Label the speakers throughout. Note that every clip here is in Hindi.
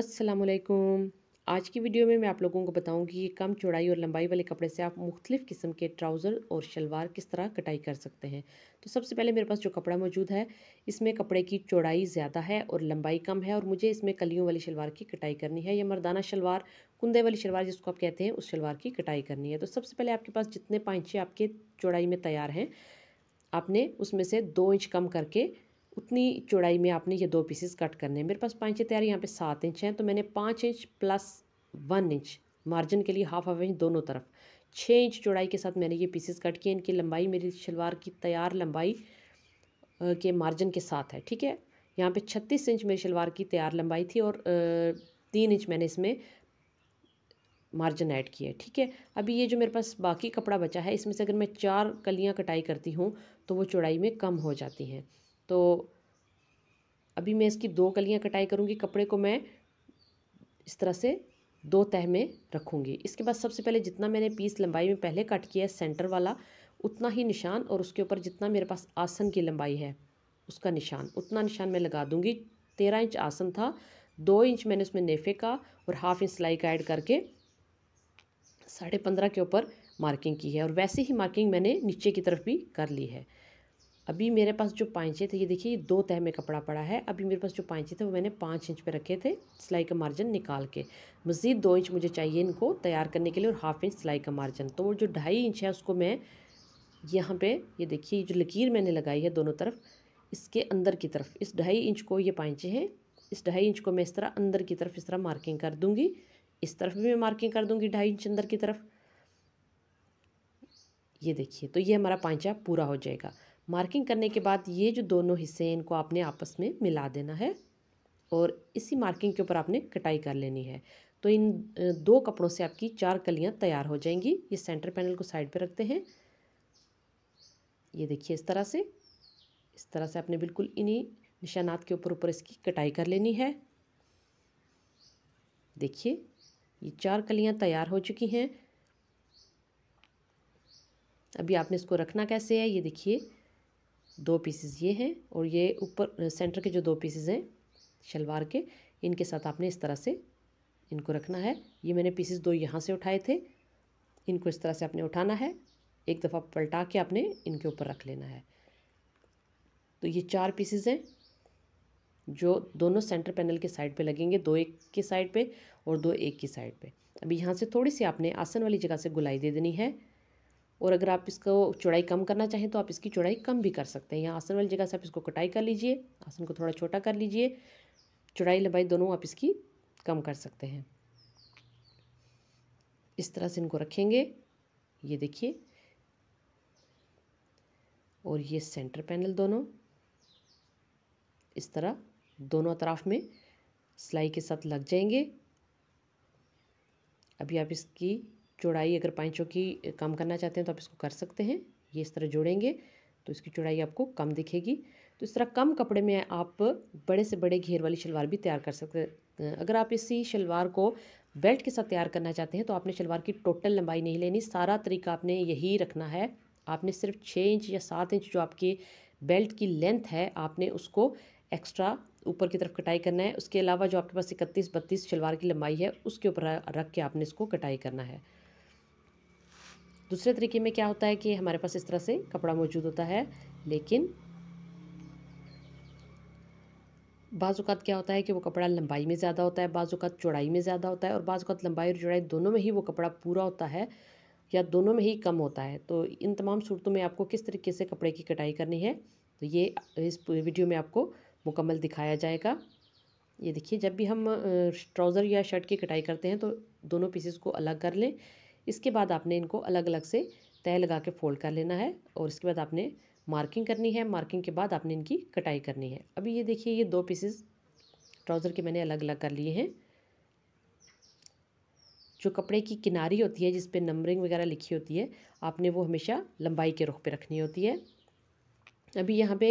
Speaker 1: अस्सलामुअलैकुम। आज की वीडियो में मैं आप लोगों को बताऊंगी कि कम चौड़ाई और लंबाई वाले कपड़े से आप मुख्तलिफ़ किस्म के ट्राउज़र और शलवार किस तरह कटाई कर सकते हैं। तो सबसे पहले मेरे पास जो कपड़ा मौजूद है, इसमें कपड़े की चौड़ाई ज़्यादा है और लंबाई कम है और मुझे इसमें कलियों वाली शलवार की कटाई करनी है या मर्दाना शलवार, कुंदे वाली शलवार जिसको आप कहते हैं, उस शलवार की कटाई करनी है। तो सबसे पहले आपके पास जितने पाइंचे आपके चौड़ाई में तैयार हैं, आपने उसमें से 2 इंच कम करके उतनी चौड़ाई में आपने ये 2 पीसेस कट करने हैं। मेरे पास पाइंचे तैयार यहाँ पे 7 इंच हैं, तो मैंने 5 इंच प्लस 1 इंच मार्जिन के लिए हाफ इंच दोनों तरफ 6 इंच चौड़ाई के साथ मैंने ये पीसेस कट किए। इनकी लंबाई मेरी शलवार की तैयार लंबाई के मार्जिन के साथ है, ठीक है। यहाँ पे 36 इंच मेरी शलवार की तैयार लंबाई थी और 3 इंच मैंने इसमें मार्जिन ऐड किया है, ठीक है। अभी ये जो मेरे पास बाकी कपड़ा बचा है, इसमें से अगर मैं 4 कलियाँ कटाई करती हूँ तो वो चौड़ाई में कम हो जाती हैं। तो अभी मैं इसकी 2 कलियाँ कटाई करूँगी। कपड़े को मैं इस तरह से 2 तह में रखूँगी। इसके बाद सबसे पहले जितना मैंने पीस लंबाई में पहले कट किया है सेंटर वाला, उतना ही निशान और उसके ऊपर जितना मेरे पास आसन की लंबाई है उसका निशान, उतना निशान मैं लगा दूँगी। 13 इंच आसन था, 2 इंच मैंने उसमें नेफे का और हाफ इंच सिलाई का ऐड करके 15.5 के ऊपर मार्किंग की है और वैसे ही मार्किंग मैंने नीचे की तरफ भी कर ली है। अभी मेरे पास जो पाइंचे थे, ये देखिए, 2 तह में कपड़ा पड़ा है। अभी मेरे पास जो पाइंचे थे वो मैंने 5 इंच पे रखे थे सिलाई का मार्जिन निकाल के। मज़ीद 2 इंच मुझे चाहिए इनको तैयार करने के लिए और हाफ इंच सिलाई का मार्जिन। तो वो जो 2.5 इंच है उसको मैं यहाँ पे, ये देखिए, जो लकीर मैंने लगाई है दोनों तरफ, इसके अंदर की तरफ इस 2.5 इंच को, ये पाइंचे हैं, इस 2.5 इंच को मैं इस तरह अंदर की तरफ इस तरह मार्किंग कर दूँगी। इस तरफ भी मैं मार्किंग कर दूँगी 2.5 इंच अंदर की तरफ। ये देखिए, तो ये हमारा पांचा पूरा हो जाएगा। मार्किंग करने के बाद ये जो दोनों हिस्से हैं इनको आपने आपस में मिला देना है और इसी मार्किंग के ऊपर आपने कटाई कर लेनी है। तो इन 2 कपड़ों से आपकी 4 कलियां तैयार हो जाएंगी। ये सेंटर पैनल को साइड पे रखते हैं। ये देखिए, इस तरह से आपने बिल्कुल इन्हीं निशानात के ऊपर ऊपर इसकी कटाई कर लेनी है। देखिए, ये 4 कलियां तैयार हो चुकी हैं। अभी आपने इसको रखना कैसे है, ये देखिए, 2 पीसेस ये हैं और ये ऊपर सेंटर के जो 2 पीसेस हैं शलवार के, इनके साथ आपने इस तरह से इनको रखना है। ये मैंने पीसेस 2 यहाँ से उठाए थे, इनको इस तरह से आपने उठाना है, एक दफ़ा पलटा के आपने इनके ऊपर रख लेना है। तो ये 4 पीसेस हैं जो दोनों सेंटर पैनल के साइड पे लगेंगे, 2 एक की साइड पे और 2 एक की साइड पे। अभी यहाँ से थोड़ी सी आपने आसन वाली जगह से गुलाई दे देनी है और अगर आप इसको चौड़ाई कम करना चाहें तो आप इसकी चौड़ाई कम भी कर सकते हैं। यहाँ आसन वाली जगह से आप इसको कटाई कर लीजिए, आसन को थोड़ा छोटा कर लीजिए, चौड़ाई लंबाई दोनों आप इसकी कम कर सकते हैं। इस तरह से इनको रखेंगे, ये देखिए, और ये सेंटर पैनल दोनों इस तरह दोनों अतराफ में सिलाई के साथ लग जाएंगे। अभी आप इसकी चौड़ाई अगर पाइंचों की कम करना चाहते हैं तो आप इसको कर सकते हैं। ये इस तरह जोड़ेंगे तो इसकी चौड़ाई आपको कम दिखेगी। तो इस तरह कम कपड़े में आप बड़े से बड़े घेर वाली शलवार भी तैयार कर सकते हैं। अगर आप इसी शलवार को बेल्ट के साथ तैयार करना चाहते हैं तो आपने शलवार की टोटल लंबाई नहीं लेनी, सारा तरीका आपने यही रखना है। आपने सिर्फ 6 इंच या 7 इंच जो आपकी बेल्ट की लेंथ है, आपने उसको एक्स्ट्रा ऊपर की तरफ कटाई करना है। उसके अलावा जो आपके पास 31-32 शलवार की लंबाई है उसके ऊपर रख के आपने इसको कटाई करना है। दूसरे तरीके में क्या होता है कि हमारे पास इस तरह से कपड़ा मौजूद होता है, लेकिन बाज़ औक़ात क्या होता है कि वो कपड़ा लंबाई में ज़्यादा होता है, बाज़ औक़ात चौड़ाई में ज़्यादा होता है और बाज़ औक़ात लंबाई और चौड़ाई दोनों में ही वो कपड़ा पूरा होता है या दोनों में ही कम होता है। तो इन तमाम सूरतों में आपको किस तरीके से कपड़े की कटाई करनी है, तो ये इस वीडियो में आपको मुकम्मल दिखाया जाएगा। ये देखिए, जब भी हम ट्राउज़र या शर्ट की कटाई करते हैं तो दोनों पीसेस को अलग कर लें। इसके बाद आपने इनको अलग अलग से तय लगा के फ़ोल्ड कर लेना है और इसके बाद आपने मार्किंग करनी है। मार्किंग के बाद आपने इनकी कटाई करनी है। अभी ये देखिए, ये 2 पीसेस ट्राउज़र के मैंने अलग अलग कर लिए हैं। जो कपड़े की किनारी होती है जिस पे नंबरिंग वगैरह लिखी होती है, आपने वो हमेशा लंबाई के रुख पे रखनी होती है। अभी यहाँ पे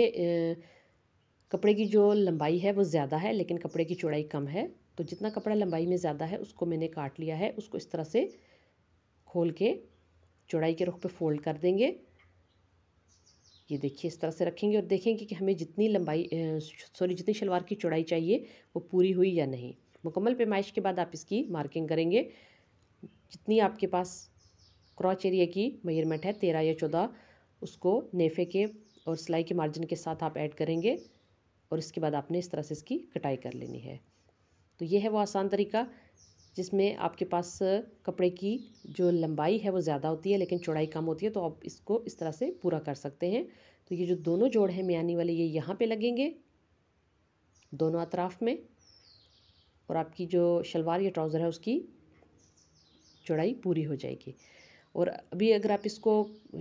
Speaker 1: कपड़े की जो लंबाई है वो ज़्यादा है लेकिन कपड़े की चौड़ाई कम है। तो जितना कपड़ा लंबाई में ज़्यादा है उसको मैंने काट लिया है, उसको इस तरह से खोल के चौड़ाई के रुख पे फ़ोल्ड कर देंगे। ये देखिए, इस तरह से रखेंगे और देखेंगे कि हमें जितनी जितनी शलवार की चौड़ाई चाहिए वो पूरी हुई या नहीं। मुकम्मल पैमाइश के बाद आप इसकी मार्किंग करेंगे। जितनी आपके पास क्रॉच एरिया की मेजरमेंट है 13 या 14, उसको नेफे के और सिलाई के मार्जिन के साथ आप ऐड करेंगे और इसके बाद आपने इस तरह से इसकी कटाई कर लेनी है। तो ये है वो आसान तरीका जिसमें आपके पास कपड़े की जो लंबाई है वो ज़्यादा होती है लेकिन चौड़ाई कम होती है, तो आप इसको इस तरह से पूरा कर सकते हैं। तो ये जो दोनों जोड़ हैं मियानी वाले, ये यहाँ पे लगेंगे दोनों अतराफ में, और आपकी जो शलवार या ट्राउज़र है उसकी चौड़ाई पूरी हो जाएगी। और अभी अगर आप इसको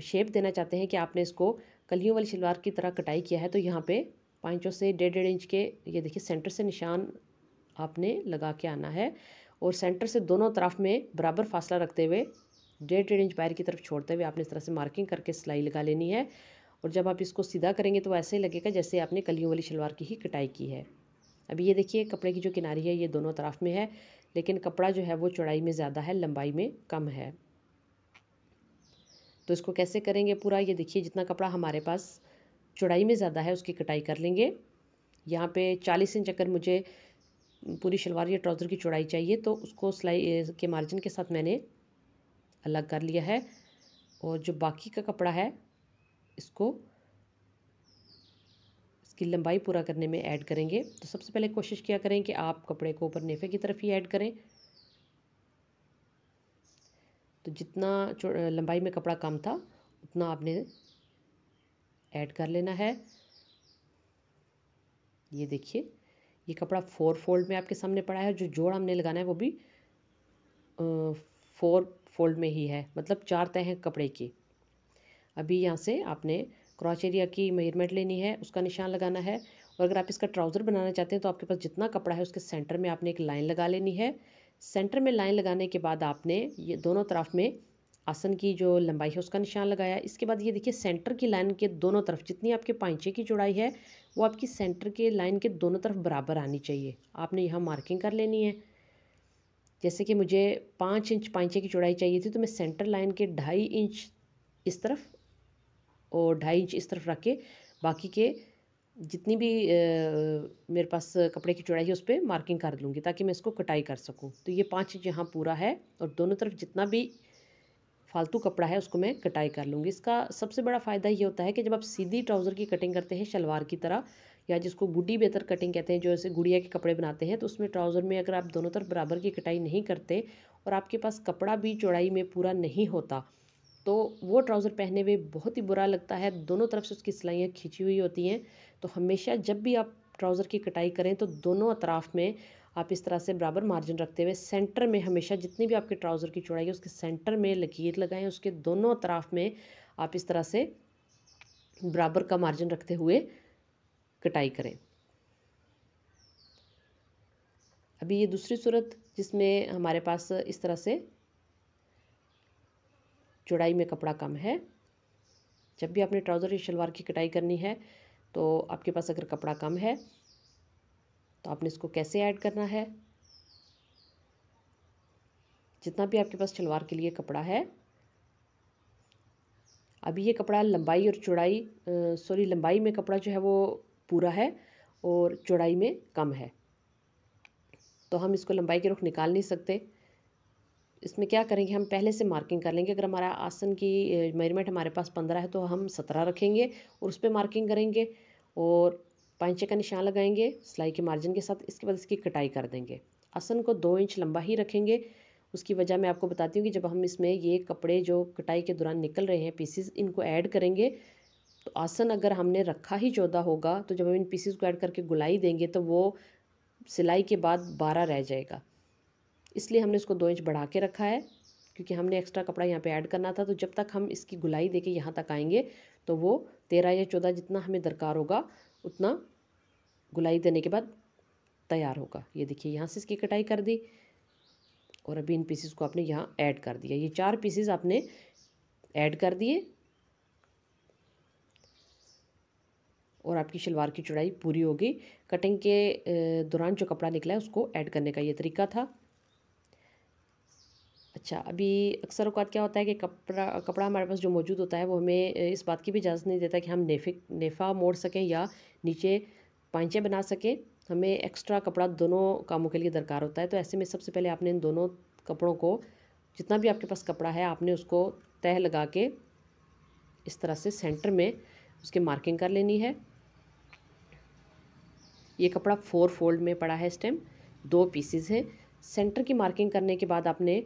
Speaker 1: शेप देना चाहते हैं कि आपने इसको कलियों वाली शलवार की तरह कटाई किया है, तो यहाँ पे 5 इंचों से 1.5 इंच के, ये देखिए सेंटर से निशान आपने लगा के आना है और सेंटर से दोनों तरफ में बराबर फासला रखते हुए 1.5 इंच बाहर की तरफ छोड़ते हुए आपने इस तरह से मार्किंग करके सिलाई लगा लेनी है। और जब आप इसको सीधा करेंगे तो ऐसे ही लगेगा जैसे आपने कलियों वाली शलवार की ही कटाई की है। अभी ये देखिए कपड़े की जो किनारी है ये दोनों तरफ में है, लेकिन कपड़ा जो है वो चौड़ाई में ज़्यादा है, लंबाई में कम है। तो इसको कैसे करेंगे पूरा, ये देखिए जितना कपड़ा हमारे पास चौड़ाई में ज़्यादा है उसकी कटाई कर लेंगे। यहाँ पे 40 इंच अगर मुझे पूरी शलवार या ट्राउज़र की चौड़ाई चाहिए तो उसको सिलाई के मार्जिन के साथ मैंने अलग कर लिया है, और जो बाकी का कपड़ा है इसको इसकी लंबाई पूरा करने में ऐड करेंगे। तो सबसे पहले कोशिश किया करें कि आप कपड़े को ऊपर नेफे की तरफ ही ऐड करें। तो जितना लंबाई में कपड़ा कम था उतना आपने ऐड कर लेना है। ये देखिए ये कपड़ा 4 फोल्ड में आपके सामने पड़ा है, जो जोड़ हमने लगाना है वो भी 4 फोल्ड में ही है, मतलब 4 तह हैं कपड़े की। अभी यहाँ से आपने क्रॉच एरिया की मेजरमेंट लेनी है, उसका निशान लगाना है। और अगर आप इसका ट्राउज़र बनाना चाहते हैं तो आपके पास जितना कपड़ा है उसके सेंटर में आपने एक लाइन लगा लेनी है। सेंटर में लाइन लगाने के बाद आपने ये दोनों तरफ में आसन की जो लंबाई है उसका निशान लगाया। इसके बाद ये देखिए सेंटर की लाइन के दोनों तरफ जितनी आपके पांचे की चौड़ाई है वो आपकी सेंटर के लाइन के दोनों तरफ बराबर आनी चाहिए। आपने यहाँ मार्किंग कर लेनी है। जैसे कि मुझे 5 इंच पांचे की चौड़ाई चाहिए थी, तो मैं सेंटर लाइन के 2.5 इंच इस तरफ और 2.5 इंच इस तरफ रख के बाकी के जितनी भी मेरे पास कपड़े की चौड़ाई है उस पर मार्किंग कर लूँगी ताकि मैं इसको कटाई कर सकूँ। तो ये 5 इंच यहाँ पूरा है और दोनों तरफ जितना भी फालतू कपड़ा है उसको मैं कटाई कर लूँगी। इसका सबसे बड़ा फ़ायदा ये होता है कि जब आप सीधी ट्राउज़र की कटिंग करते हैं शलवार की तरह, या जिसको गुड्डी बेहतर कटिंग कहते हैं, जो ऐसे गुड़िया के कपड़े बनाते हैं, तो उसमें ट्राउज़र में अगर आप दोनों तरफ बराबर की कटाई नहीं करते और आपके पास कपड़ा भी चौड़ाई में पूरा नहीं होता, तो वो ट्राउज़र पहने हुए बहुत ही बुरा लगता है। दोनों तरफ से उसकी सिलाइयाँ खींची हुई होती हैं। तो हमेशा जब भी आप ट्राउज़र की कटाई करें तो दोनों अतराफ़ में आप इस तरह से बराबर मार्जिन रखते हुए सेंटर में हमेशा जितनी भी आपके ट्राउज़र की चौड़ाई है उसके सेंटर में लकीर लगाएं। उसके दोनों अतराफ़ में आप इस तरह से बराबर का मार्जिन रखते हुए कटाई करें। अभी ये दूसरी सूरत जिसमें हमारे पास इस तरह से चौड़ाई में कपड़ा कम है। जब भी आपने ट्राउज़र या शलवार की कटाई करनी है तो आपके पास अगर कपड़ा कम है तो आपने इसको कैसे ऐड करना है। जितना भी आपके पास शलवार के लिए कपड़ा है, अभी ये कपड़ा लंबाई और चौड़ाई लंबाई में कपड़ा जो है वो पूरा है और चौड़ाई में कम है, तो हम इसको लंबाई के रुख निकाल नहीं सकते। इसमें क्या करेंगे, हम पहले से मार्किंग कर लेंगे। अगर हमारा आसन की मेजरमेंट हमारे पास 15 है तो हम 17 रखेंगे और उस पर मार्किंग करेंगे और पांचे का निशान लगाएंगे सिलाई के मार्जिन के साथ। इसके बाद इसकी कटाई कर देंगे। आसन को 2 इंच लंबा ही रखेंगे। उसकी वजह मैं आपको बताती हूँ कि जब हम इसमें ये कपड़े जो कटाई के दौरान निकल रहे हैं पीसीज, इनको ऐड करेंगे तो आसन अगर हमने रखा ही 14 होगा तो जब हम इन पीसीज को ऐड करके गुलाई देंगे तो वो सिलाई के बाद 12 रह जाएगा। इसलिए हमने इसको 2 इंच बढ़ा के रखा है क्योंकि हमने एक्स्ट्रा कपड़ा यहाँ पे ऐड करना था। तो जब तक हम इसकी गुलाई देके यहाँ तक आएंगे तो वो 13 या 14 जितना हमें दरकार होगा उतना गुलाई देने के बाद तैयार होगा। ये देखिए यहाँ से इसकी कटाई कर दी और अभी इन पीसेस को आपने यहाँ ऐड कर दिया। ये 4 पीसेस आपने ऐड कर दिए और आपकी शलवार की चौड़ाई पूरी होगी। कटिंग के दौरान जो कपड़ा निकला है उसको ऐड करने का ये तरीका था। अच्छा, अभी अक्सर औक़ात क्या होता है कि कपड़ा हमारे पास जो मौजूद होता है वो हमें इस बात की भी इजाज़त नहीं देता कि हम नेफ़ा मोड़ सकें या नीचे पांचे बना सकें। हमें एक्स्ट्रा कपड़ा दोनों कामों के लिए दरकार होता है। तो ऐसे में सबसे पहले आपने इन दोनों कपड़ों को, जितना भी आपके पास कपड़ा है, आपने उसको तह लगा के इस तरह से सेंटर में उसके मार्किंग कर लेनी है। ये कपड़ा 4 फोल्ड में पड़ा है इस टाइम, 2 पीसेस हैं। सेंटर की मार्किंग करने के बाद आपने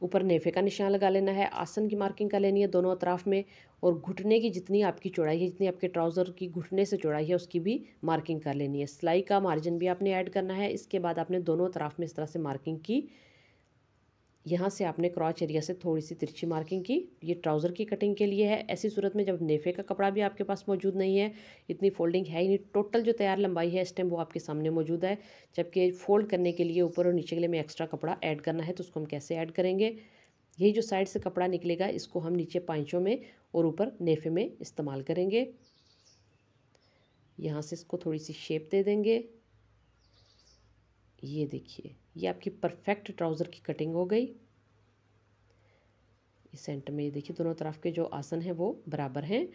Speaker 1: ऊपर नेफे का निशान लगा लेना है, आसन की मार्किंग कर लेनी है दोनों अतराफ में, और घुटने की जितनी आपकी चौड़ाई है, जितनी आपके ट्राउज़र की घुटने से चौड़ाई है, उसकी भी मार्किंग कर लेनी है। सिलाई का मार्जिन भी आपने ऐड करना है। इसके बाद आपने दोनों अतराफ में इस तरह से मार्किंग की। यहाँ से आपने क्रॉच एरिया से थोड़ी सी तिरछी मार्किंग की। ये ट्राउज़र की कटिंग के लिए है। ऐसी सूरत में जब नेफे का कपड़ा भी आपके पास मौजूद नहीं है, इतनी फोल्डिंग है ही नहीं, टोटल जो तैयार लंबाई है इस टाइम वो आपके सामने मौजूद है। जबकि फोल्ड करने के लिए ऊपर और नीचे के लिए में एक्स्ट्रा कपड़ा ऐड करना है। तो उसको हम कैसे ऐड करेंगे? यही जो साइड से कपड़ा निकलेगा, इसको हम नीचे पांचों में और ऊपर नेफे में इस्तेमाल करेंगे। यहाँ से इसको थोड़ी सी शेप दे देंगे। ये देखिए, ये आपकी परफेक्ट ट्राउज़र की कटिंग हो गई। इस सेंटर में ये देखिए, दोनों तरफ के जो आसन हैं वो बराबर हैं।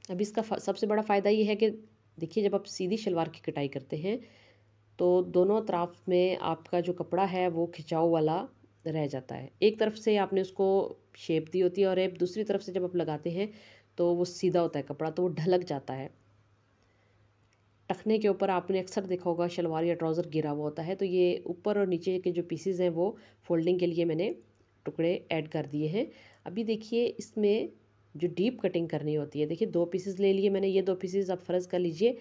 Speaker 1: अब इसका सबसे बड़ा फ़ायदा ये है कि देखिए, जब आप सीधी शलवार की कटाई करते हैं तो दोनों तरफ में आपका जो कपड़ा है वो खिंचाव वाला रह जाता है। एक तरफ से आपने उसको शेप दी होती है और एक दूसरी तरफ से जब आप लगाते हैं तो वो सीधा होता है कपड़ा, तो वो ढलक जाता है। टखने के ऊपर आपने अक्सर देखा होगा शलवार या ट्राउज़र गिरा हुआ होता है। तो ये ऊपर और नीचे के जो पीसेस हैं वो फोल्डिंग के लिए मैंने टुकड़े ऐड कर दिए हैं। अभी देखिए, इसमें जो डीप कटिंग करनी होती है, देखिए 2 पीसेस ले लिए मैंने। ये 2 पीसेस आप फ़र्ज़ कर लीजिए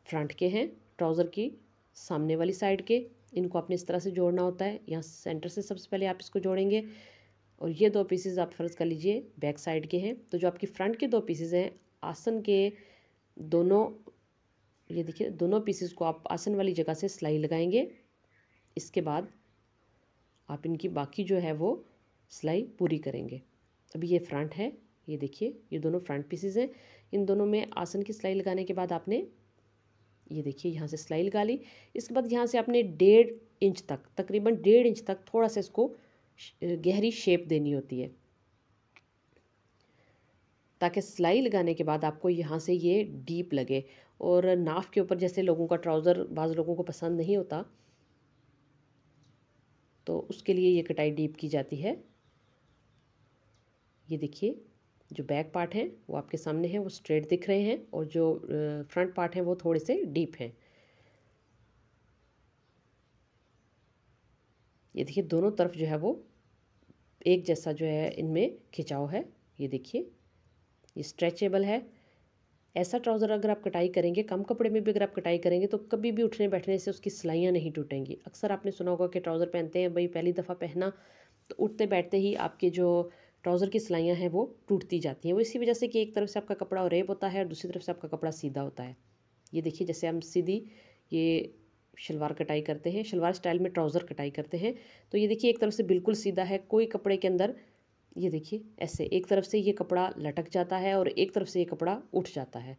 Speaker 1: फ्रंट के हैं, ट्राउज़र की सामने वाली साइड के। इनको आपने इस तरह से जोड़ना होता है। यहाँ सेंटर से सबसे पहले आप इसको जोड़ेंगे, और ये 2 पीसेस आप फ़र्ज़ कर लीजिए बैक साइड के हैं। तो जो आपकी फ्रंट के 2 पीसेस हैं, आसन के दोनों, ये देखिए दोनों पीसेस को आप आसन वाली जगह से सिलाई लगाएंगे। इसके बाद आप इनकी बाकी जो है वो सिलाई पूरी करेंगे। अभी ये फ्रंट है, ये देखिए ये दोनों फ्रंट पीसेस हैं। इन दोनों में आसन की सिलाई लगाने के बाद आपने ये देखिए यहाँ से सिलाई लगा ली। इसके बाद यहाँ से आपने 1.5 इंच तक, तकरीबन 1.5 इंच तक थोड़ा सा इसको गहरी शेप देनी होती है, ताकि सिलाई लगाने के बाद आपको यहाँ से ये डीप लगे। और नाफ के ऊपर जैसे लोगों का ट्राउज़र बाज़ लोगों को पसंद नहीं होता, तो उसके लिए ये कटाई डीप की जाती है। ये देखिए, जो बैक पार्ट है वो आपके सामने है, वो स्ट्रेट दिख रहे हैं, और जो फ्रंट पार्ट है वो थोड़े से डीप हैं। ये देखिए, दोनों तरफ जो है वो एक जैसा जो है इनमें खिंचाव है। ये देखिए, ये स्ट्रेचेबल है। ऐसा ट्राउज़र अगर आप कटाई करेंगे, कम कपड़े में भी अगर आप कटाई करेंगे, तो कभी भी उठने बैठने से उसकी सिलाइयाँ नहीं टूटेंगी। अक्सर आपने सुना होगा कि ट्राउज़र पहनते हैं भाई, पहली दफ़ा पहना तो उठते बैठते ही आपके जो ट्राउज़र की सिलाइयाँ हैं वो टूटती जाती हैं। वो इसी वजह से कि एक तरफ से आपका कपड़ा रेब होता है और दूसरी तरफ से आपका कपड़ा सीधा होता है। ये देखिए, जैसे हम सीधी ये शलवार कटाई करते हैं, शलवार स्टाइल में ट्राउज़र कटाई करते हैं, तो ये देखिए एक तरफ से बिल्कुल सीधा है, कोई कपड़े के अंदर ये देखिए ऐसे एक तरफ से ये कपड़ा लटक जाता है और एक तरफ से ये कपड़ा उठ जाता है।